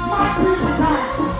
My people time.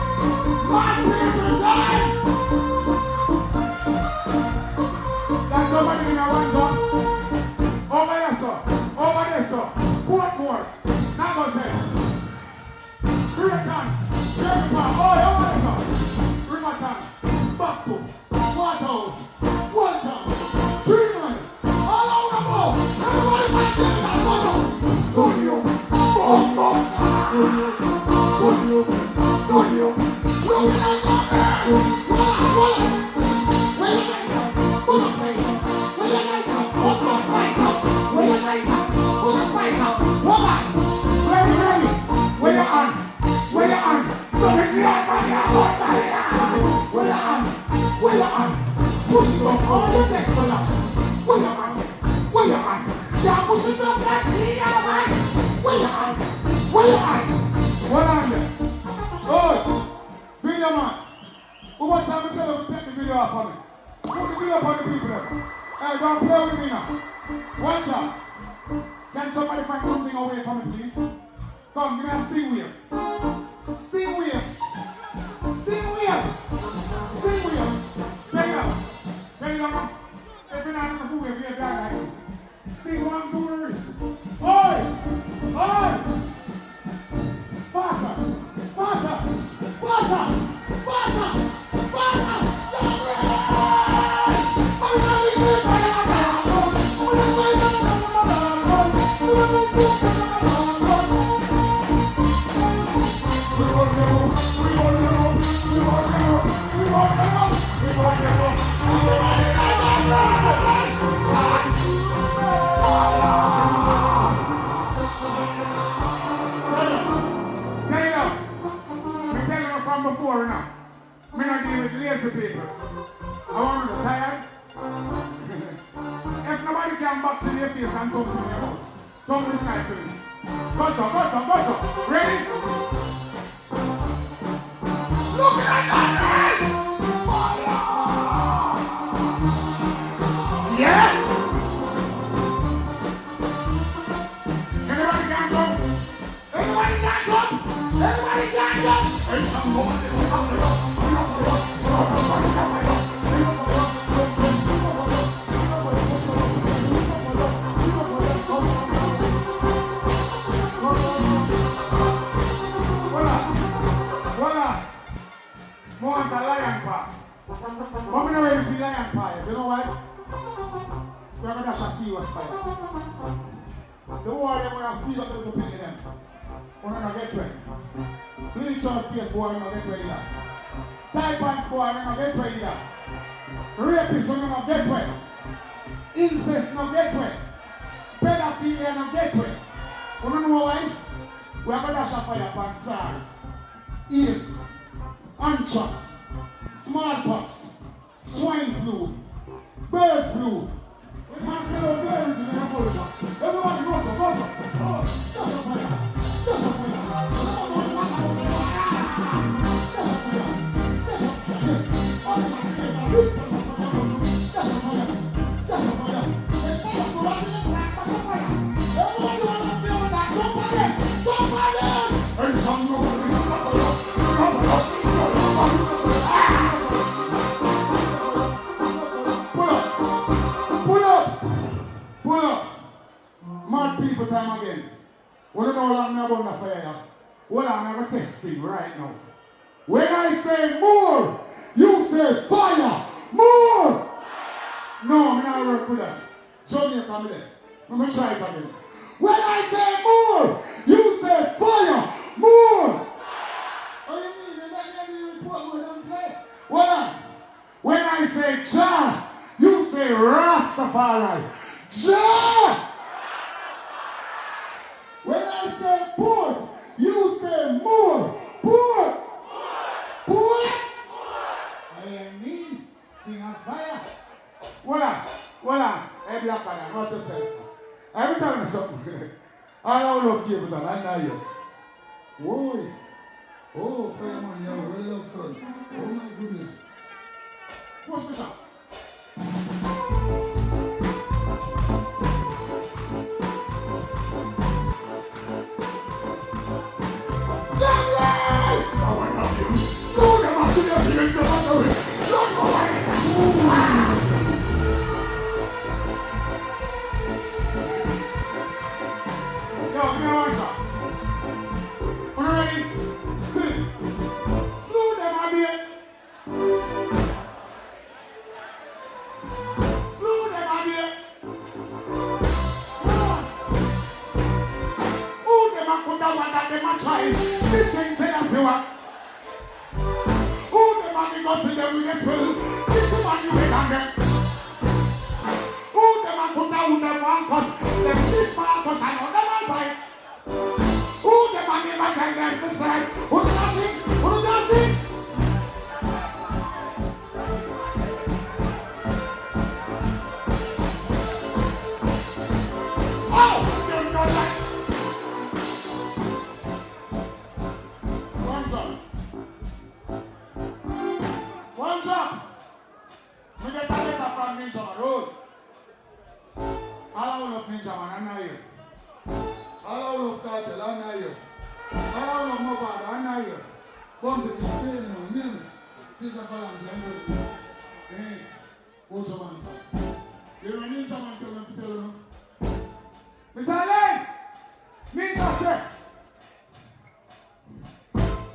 right now. Woman, ready. Where you on? Where you on? Don't see that from your body. Where you on? Where you on? Push it up all the next one up. Where you on? Where you on? Yeah, push it up that knee, man. Where you on? Where you on? What on there? Oh, video man. Who wants to have a tell you to take the video off of me? Put the video up on the people there. Hey, don't play with me now. Watch out. Can somebody find something away from me, please? Come, give me a spin wheel. Spin wheel. Spin wheel. Spin wheel. Take it out. Take it out. If you're not in the food, you'll be a guy like this. Spin 1, 2 wrist. Oi! Oi! Faster! Faster! Faster! Faster! Faster! Before now, I'm not dealing with lazy people. I want to be tired. If nobody can box in your face and talk to me about, don't listen to me. Bust up. Ready? Look at that! Yeah? Anybody can jump? Anybody can jump? Everybody can jump! Voila! More than lion paw. Come in away with the lion paw. You know why? We're going to dash a serious fire. The war they will feel up to pick them. We're not get ready. Bleach on face boy, we're not get ready that. Tie pants boy, we're not get ready that. Rapists, we're not get ready. Incest, not get ready. Pedophilia, not get ready. You don't know why? We're going to dash a fire upon SARS, AIDS, anthrax, smallpox, swine flu, bird flu. Marcelo Verde in Revolution. Everybody goes up. Oh, dash a fire. Dash a fire. Pull up. Mad people time again. We don't know how long I'm about the fire. Well, I'm going to testing right now. When I say more, you say fire. More. No, I'm not work with that. Jamaica, come there. Let me try it again. When I say more, you say fire. More. Oh, you mean you let me report more than play? Well, when I say Jah, you say Rastafari. Jah! When I say port, you say more. Port. Port. I am me, king of fire. Voila. Hey, black man, watch yourself. Every time there's something. I don't love you, but I know you. Whoa. Oh, fireman, you're well up, son. Oh, my goodness. Watch this out. This thing say as you are. Who the man go see them with the spill? This is what you make on them. Who the man put down them one cause them this man cause I know them All of Ninja Man, I'm not here. All of Cartel, I'm not here. All of Mobile, I'm not here. Bumpy, you Caesar Phalange, I'm not here. Hey, what's your man? You know Ninja Man tell you. Mr. Alain! Ninja say!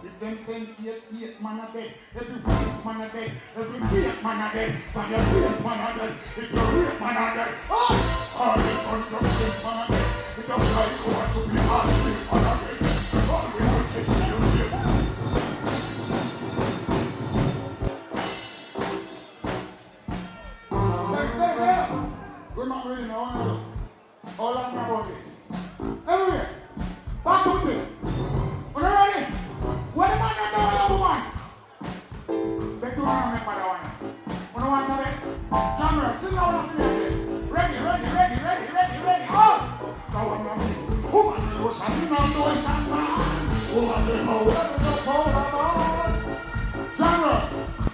If them send 8 man a dead, every face man a dead, every fake man a dead, and your face man a dead, if your rape man a dead, all the conjunctions man a dead, it don't like who wants to be all the man a dead, all the witches in your ship. We're not ready now, all I know about this. Everywhere, back up there. Are you ready? What am I going to do, number one? Back to remember that one. What do I want to do? Camera, sit down and see ready. Ready. Oh! Now I'm not ready. Who wants to do something? Now do something. Who wants to know where to go about? Camera,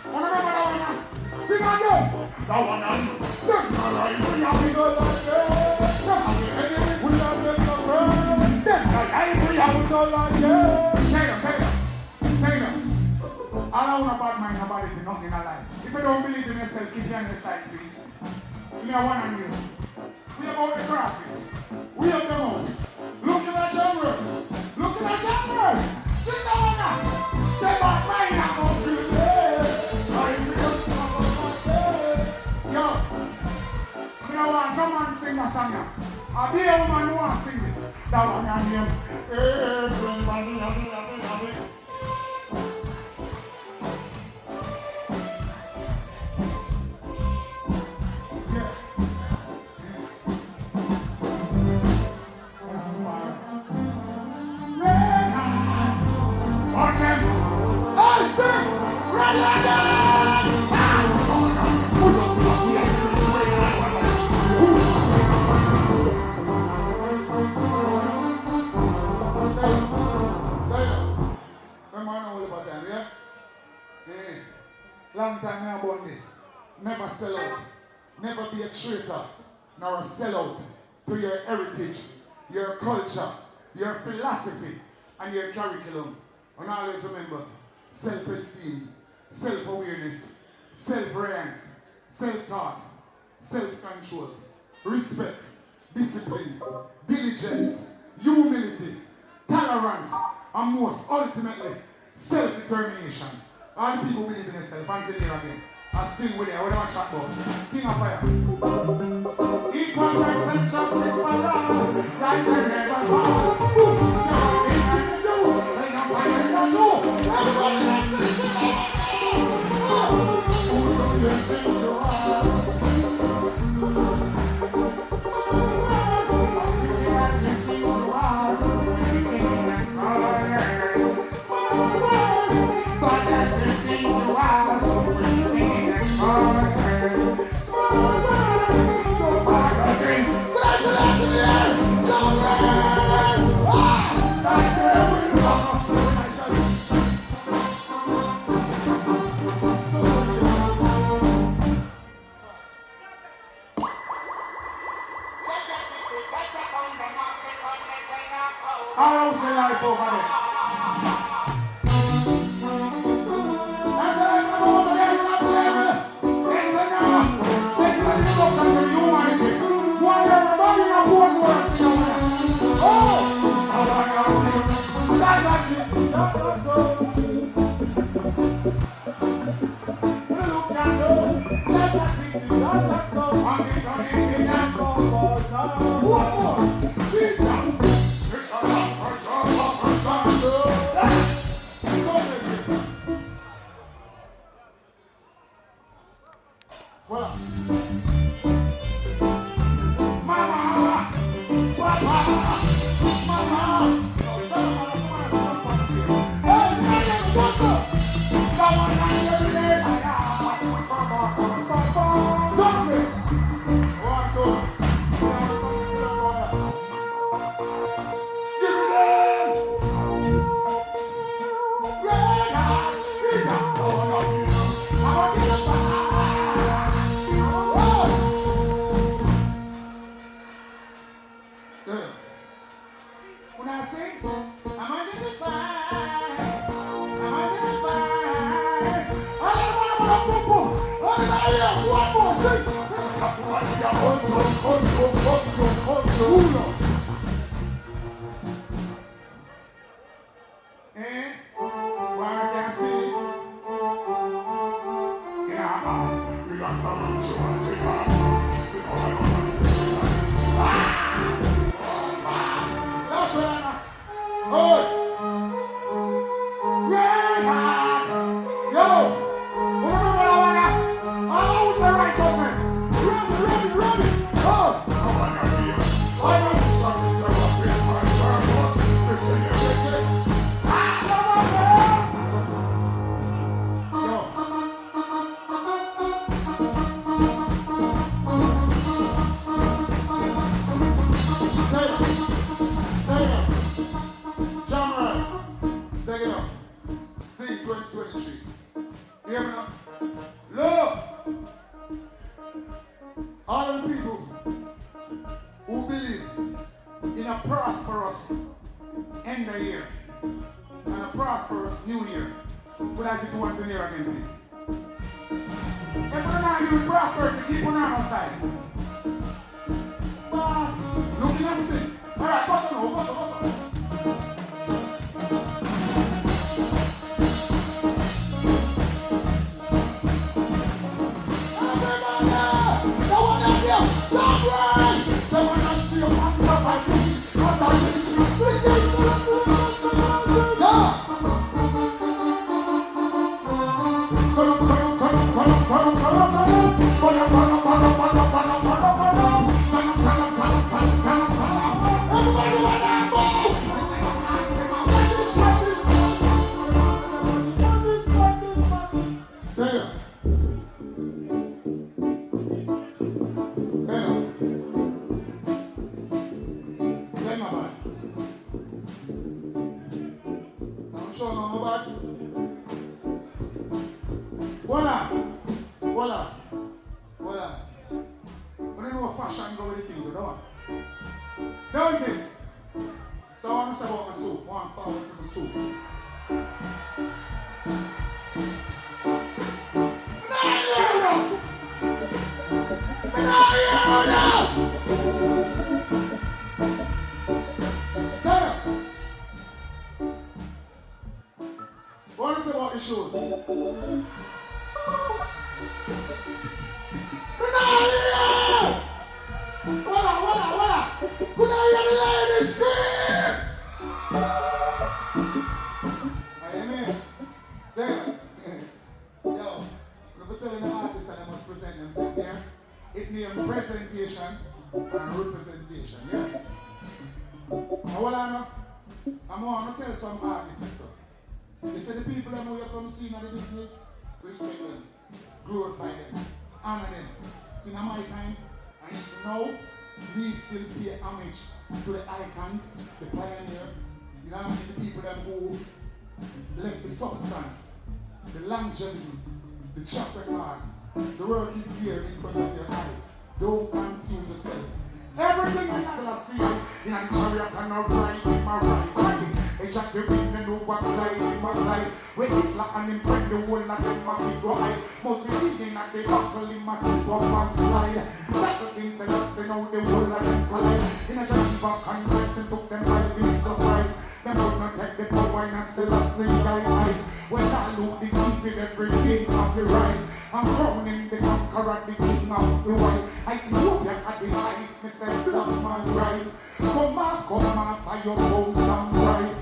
remember that one? Sing again. That one on you. That's not right. We have to go like that. We have to go like that. That's not right. We have to go like that. All I want about mind about is nothing in life. If you don't believe in yourself, keep you on your side, please. We are one on you. We are about the crosses. We have them out. Look at that camera. Sit down now. Say about mine about you. Yo, I want no man sing a song now. I'll be a woman who wants to sing this. That one I hear. Everybody. Long time now about this. Never sell out. Never be a traitor nor a sellout to your heritage, your culture, your philosophy, and your curriculum. And always remember, self-esteem, self-awareness, self-rank, self-thought, self-control, respect, discipline, diligence, humility, tolerance, and most ultimately, self-determination. All the people believe in themselves. Hands in here again. And still with it. I would never chat about King of Fire. Equal rights and justice for all. Rights and never fall. So everything I can do. Ain't no fire in the true. Everybody like this. Who do you think you are? How's the life over there? When I sing, I'm identified. I'm identified. One more, sing. And what I can see in our heart, we got something to identify. That's right. Oh, red heart. Yo, remember what I want? I always say righteousness. Ready. Oh, I know the sun is never been my son. Listen, you Steve 2023. You hear me now? Look! All of the people who believe in a prosperous end of year and a prosperous new year, would I see once in here again, please? If we're not even prosperous, to keep one arm outside. But, looking at Steve. Alright, bust on. Don't it? So I'm say about my soup. One forward to the soup. What is about the shoes? Voila! Could I hear the ladies scream? Amen. There. Yo, I'm telling the artists that I must present themselves there. It means presentation and representation, yeah? Now what I know? I'm going to tell some artists and stuff. They say the people that you come see in the business, respect them, glorify them, honor them. See now my time, and now we still pay homage to the icons, the pioneer, you know what I mean, the people that who left the substance, the longevity, the track record. The work is here in front of your eyes. Don't confuse yourself. Everything that I see in a chariot and a ride in my ride. They jack the wind and over glide in my glide. When it like and in front the whole of them must go high. Must be leading at the battle in my slip up and slide. That's the things that I say now the whole of them collide. In a Geneva conference and took them by being surprised. Them would not take the power and still I see thy eyes. When I look this evil every king of the rise. I'm crowning the conqueror, the king of the wise. I can look at the eyes, myself black man rise. Come off, I your bones and pride.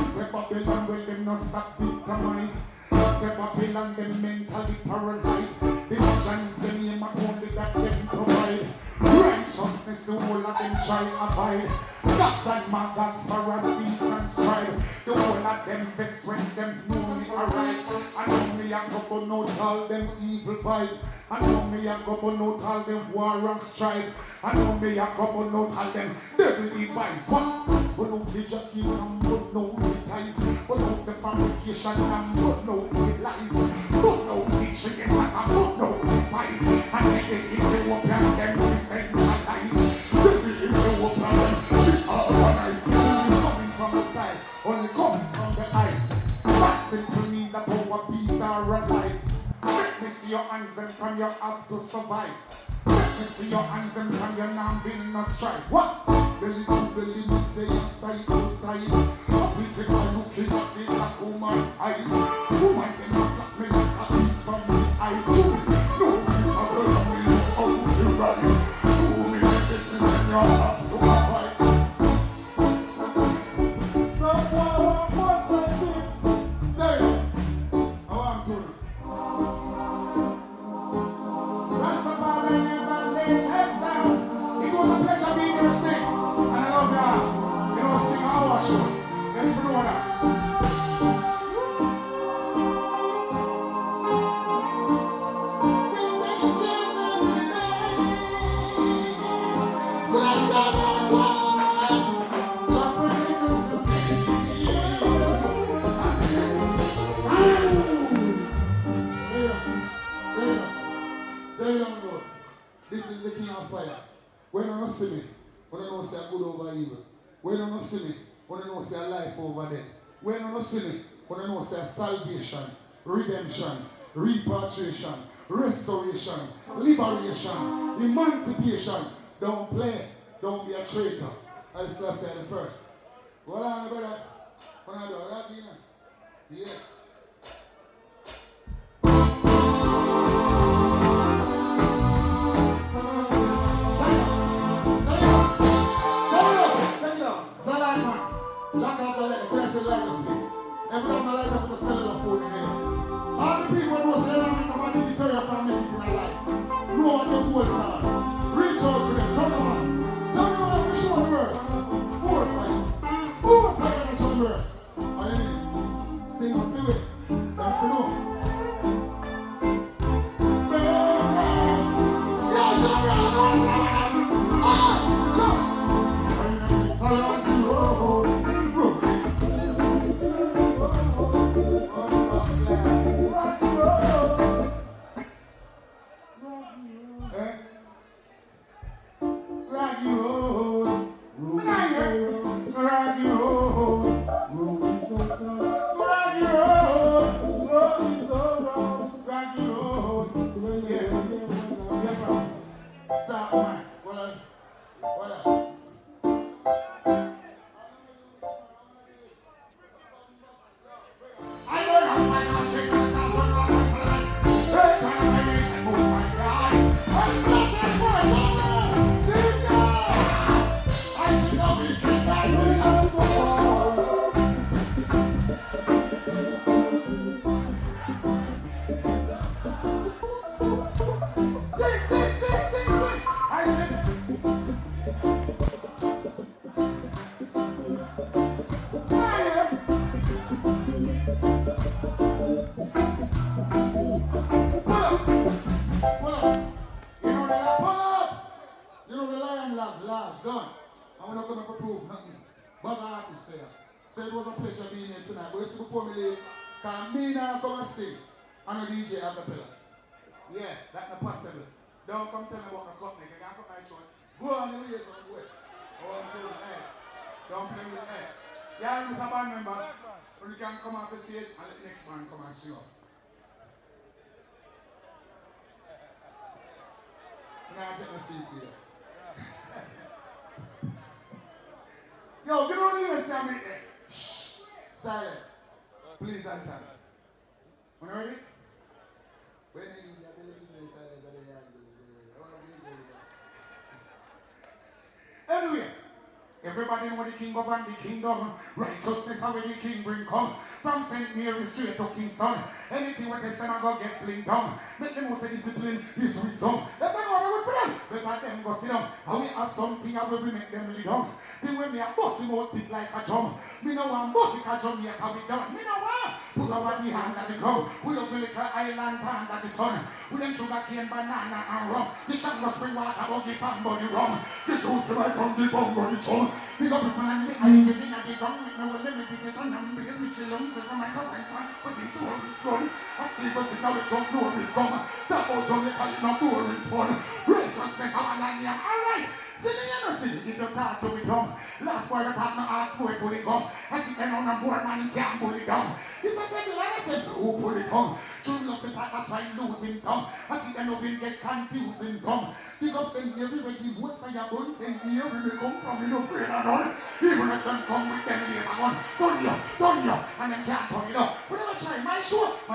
Say Babylon will them not stop victimized. Say Babylon them mentally paralyzed. The visions them name only that them provide. Righteousness the whole of them try abide. Gods and maggots, Pharisees and scribe. The whole of them vex when them know me arrive. And know me a go burn out all them evil vibes. And know me a go burn out all them war and strife. And know me a go burn out all them devil device. What? But no the jockey and but no the ties. But no the fabrication and but no the lies. But no the chicken and but no the spice. And then they give them up and them decentralize. They give them up and them man, you have to survive. Let me see your hands, them from your now being no strife. What? Belly to belly, me say inside, outside. Of it, take a look in at the black woman eyes. Woman cannot flap me like a piece from the eye. No, this is a girl, we know how to ride. 2 minutes, this is when you have to survive. This is the king of fire. When you don't see me, when you don't see good over evil. When you don't see me, when you don't see life over death. When you don't see me, when you don't see salvation, redemption, repatriation, restoration, liberation, emancipation. Don't play. Don't be a traitor. I'll still say the first. Hold on, brother. When I do that, yeah. Every time I like to put a cellular phone in here. All the people who say that I'm going to deter you from anything in my life. Know what your goals are. Reach out to them. Come on. Tell me what I'm showing word. More fire. More fire than showing word. And then, stay on to it. That's the know. DJ Capleton. Yeah, that's not possible. Don't come tell me about the company. You can't cut my short. Go on the way, son. Go. Oh, I'm telling you, hey. Don't play with hey. Yeah, I'm a band member. When you can come off the stage and let the next man come and sing up. Now I take my seat here. Yo, you don't even say I'm there. Shh. Silent. Please and thanks. You ready? Anyway, everybody know the king govern the kingdom. Righteousness are where the king bring come. From St. Mary straight to Kingston. Anything what test them and go get sling down. Make them know say discipline is wisdom. Let them know good for them. Let them go sit down. And we have something that will make them lay down. Then when me a boss him out big like a drum. Me no want boss it a drum here can be done. Me no want put our the hand at the ground. We have the little island pond at the sun. We them sugar cane, banana and rum. The shango spring water buggy fan body rum. The juice the right on the bum body chum. Big up the fan and the eye getting at the gun. Make no let me be the tongue and be the chillum. So come and come and find but we do all this run. I sleep us in our junk door is come. That old junk they call it no door is fun. Righteousness our land. Alright. See me, you know, see, if you talk to me dumb, last boy that have no ask boy fully come. I see them on a more man can't pull it down. This is a like I said, who pull it down? True love the type that's why losing tongue. I see them will get confusing tongue. Big up saying here we will give votes for your bun, saying here we will come from you no afraid of none. Even if them come with them days of one, done you, and them can't turn it up. But never try my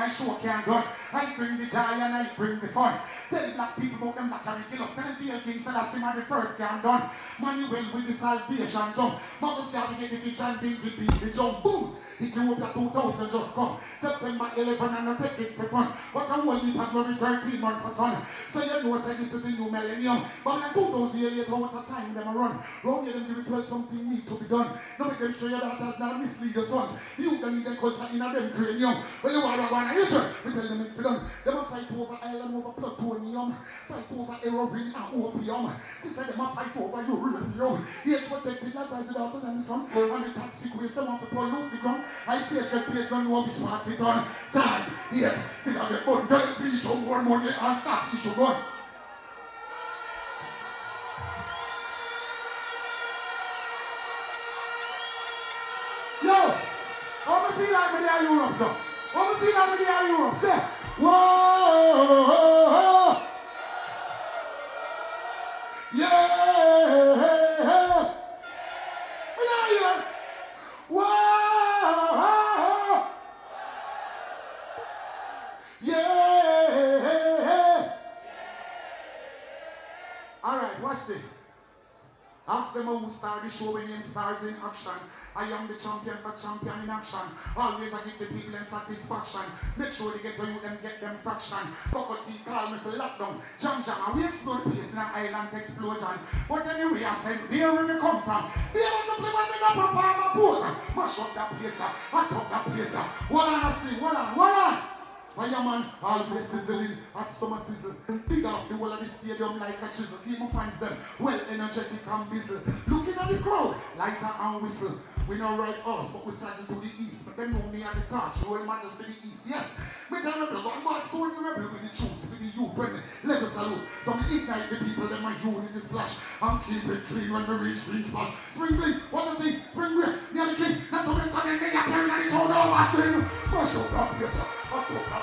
show can't done. I bring the joy and I bring the fun. Tell black people about them black carry kill up. Then the feel king said that's him at the first can done. Manuel with the salvation jump. Mother's got to get the kitchen and big the jump. Boom! If you up to 2000 just come. September 11 and not take it for fun. But I won't leave at maybe 13 months for son. So you know say this is the new millennium. But in 2000 years later, what a time them a run. Round here them give it well something need to be done. Now make them show your daughters not mislead your sons. You can need them culture in a them cranium. When you are a one and you sure, we tell them it's for done. They will fight over island, over plutonium, fight over heroin and opium. Since them a fight over uranium. Here's what they did not rise the daughters and the son. And the taxi waste them off the pollute the ground. I say that you don't know which part it on. Size, yes, they have the bun, they show more money and stop issue one. Yo, I'm see like me there Europe, so. I'm see like me there Europe, say. Whoa, yeah, yeah, whoa. Yeah. Alright, watch this. Ask them who started the show when name stars in action. I am the champion for champion in action. Always I give the people them satisfaction. Make sure they get to you and get them fraction. Cocotte call me for lockdown. Jam and we explode the place in an island explosion. But anyway, I said, where we come from? They want to say when we don't perform a boat. Mash up that place, hot up that place. Hold on, hold on. Fireman always sizzling at summer season. Dig off the wall of the stadium like a chisel. Keep finds them well energetic and busy. Looking at the crowd, lighter and whistle. We know right us, but we saddle to the east. But them know me at the touch, role model for the east. Yes, me the rebel, one march going the rebel with the troops, with the youth when let us salute. So we ignite the people, them my unity splash. And keep it clean when we reach the spot. Spring bleak, what the thing? Spring break, near the king. Not to mention the day appearing at the town, all that thing. Mash up that place, up that